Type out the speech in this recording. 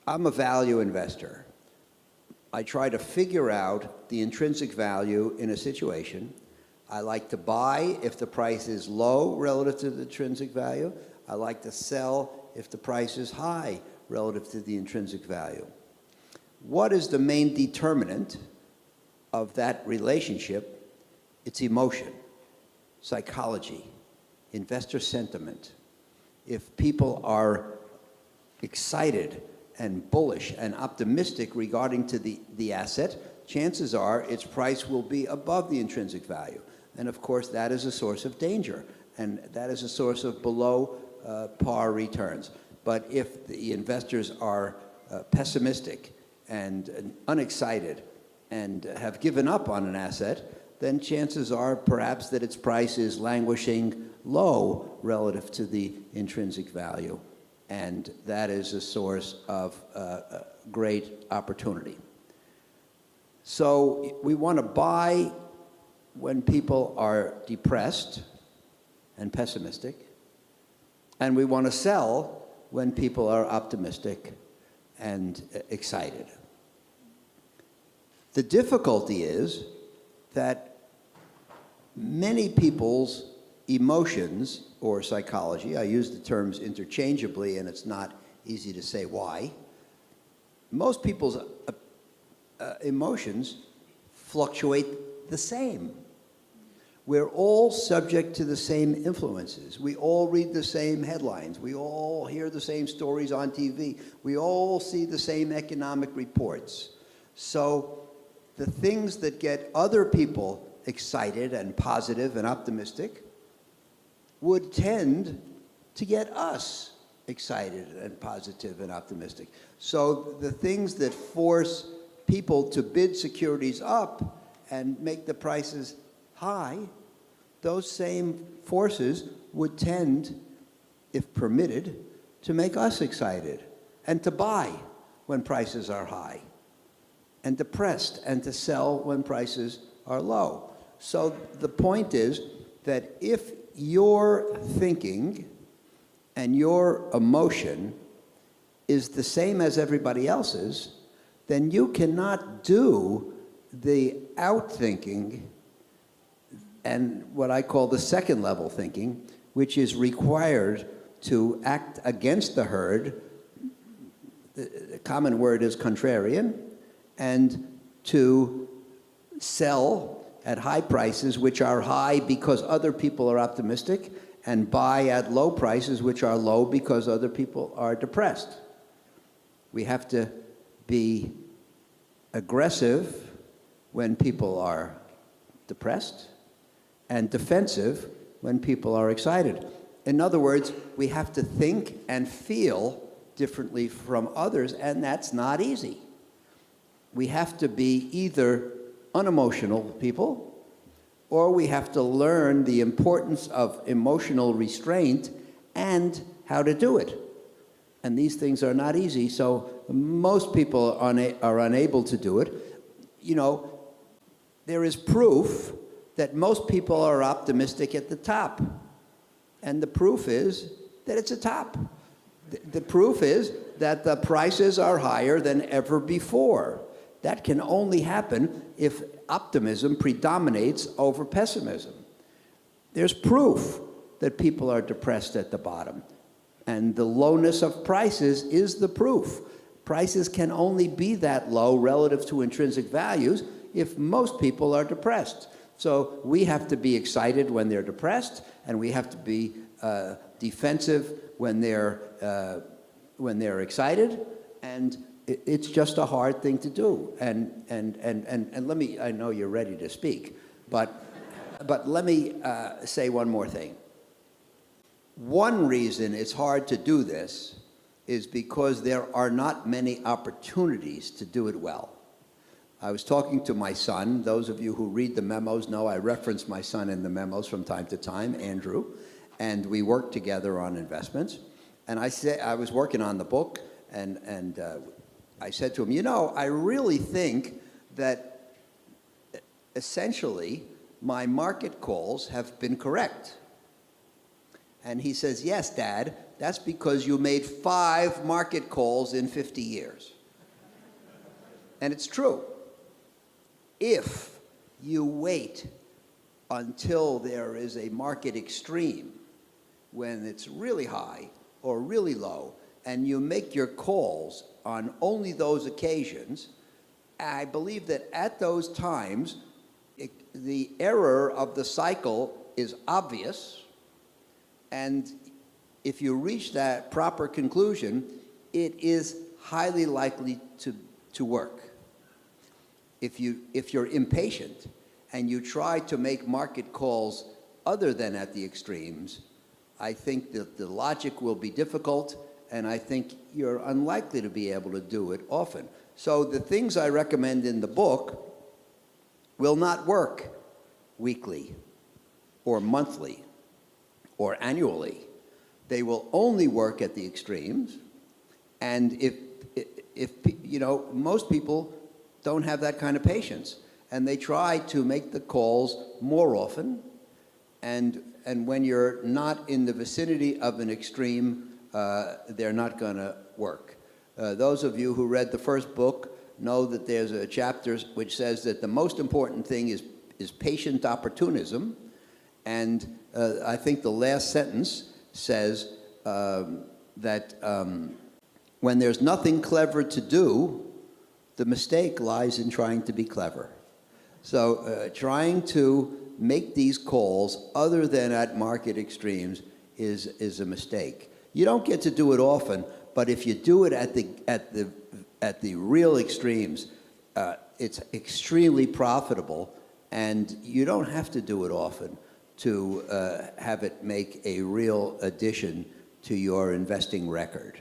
I'm a value investor. I try to figure out the intrinsic value in a situation. I like to buy if the price is low relative to the intrinsic value. I like to sell if the price is high relative to the intrinsic value. What is the main determinant of that relationship? It's emotion, psychology, investor sentiment. If people are excited and bullish and optimistic regarding to the asset, chances are its price will be above the intrinsic value. And of course, that is a source of danger, and that is a source of below par returns. But if the investors are pessimistic and unexcited and have given up on an asset, then chances are perhaps that its price is languishing low relative to the intrinsic value. And that is a source of great opportunity. So we want to buy when people are depressed and pessimistic, and we want to sell when people are optimistic and excited. The difficulty is that many people's emotions or psychology, I use the terms interchangeably and it's not easy to say why, most people's emotions fluctuate the same. We're all subject to the same influences. We all read the same headlines. We all hear the same stories on TV. We all see the same economic reports. So the things that get other people excited and positive and optimistic would tend to get us excited and positive and optimistic. So the things that force people to bid securities up and make the prices high, those same forces would tend, if permitted, to make us excited and to buy when prices are high, and depressed and to sell when prices are low. So the point is that if your thinking and your emotion is the same as everybody else's, then you cannot do the outthinking and what I call the second level thinking, which is required to act against the herd. The common word is contrarian, and to sell at high prices, which are high because other people are optimistic, and buy at low prices, which are low because other people are depressed. We have to be aggressive when people are depressed and defensive when people are excited. In other words, we have to think and feel differently from others, and that's not easy. We have to be either unemotional people, or we have to learn the importance of emotional restraint and how to do it. And these things are not easy, so most people are unable to do it. You know, there is proof that most people are optimistic at the top. And the proof is that it's a top. The proof is that the prices are higher than ever before. That can only happen if optimism predominates over pessimism. There's proof that people are depressed at the bottom. And the lowness of prices is the proof. Prices can only be that low relative to intrinsic values if most people are depressed. So we have to be excited when they're depressed, and we have to be defensive when they're excited, and it's just a hard thing to do. And let me, I know you're ready to speak, but let me say one more thing. One reason it's hard to do this is because there are not many opportunities to do it well. I was talking to my son. Those of you who read the memos know I reference my son in the memos from time to time, Andrew, and we work together on investments. And I was working on the book, and I said to him, you know, I really think that essentially my market calls have been correct. And he says, yes, Dad, that's because you made 5 market calls in 50 years. And it's true. If you wait until there is a market extreme, when it's really high or really low, and you make your calls on only those occasions, I believe that at those times, the error of the cycle is obvious, and if you reach that proper conclusion, it is highly likely to work. If you're impatient and you try to make market calls other than at the extremes, I think that the logic will be difficult, and I think you're unlikely to be able to do it often. So the things I recommend in the book will not work weekly or monthly or annually. They will only work at the extremes, and if most people don't have that kind of patience, and they try to make the calls more often, and when you're not in the vicinity of an extreme, they're not going to work. Those of you who read the first book know that there's a chapter which says that the most important thing is patient opportunism, and I think the last sentence says that when there's nothing clever to do, the mistake lies in trying to be clever. So trying to make these calls other than at market extremes is a mistake. You don't get to do it often, but if you do it at the real extremes, it's extremely profitable, and you don't have to do it often to have it make a real addition to your investing record.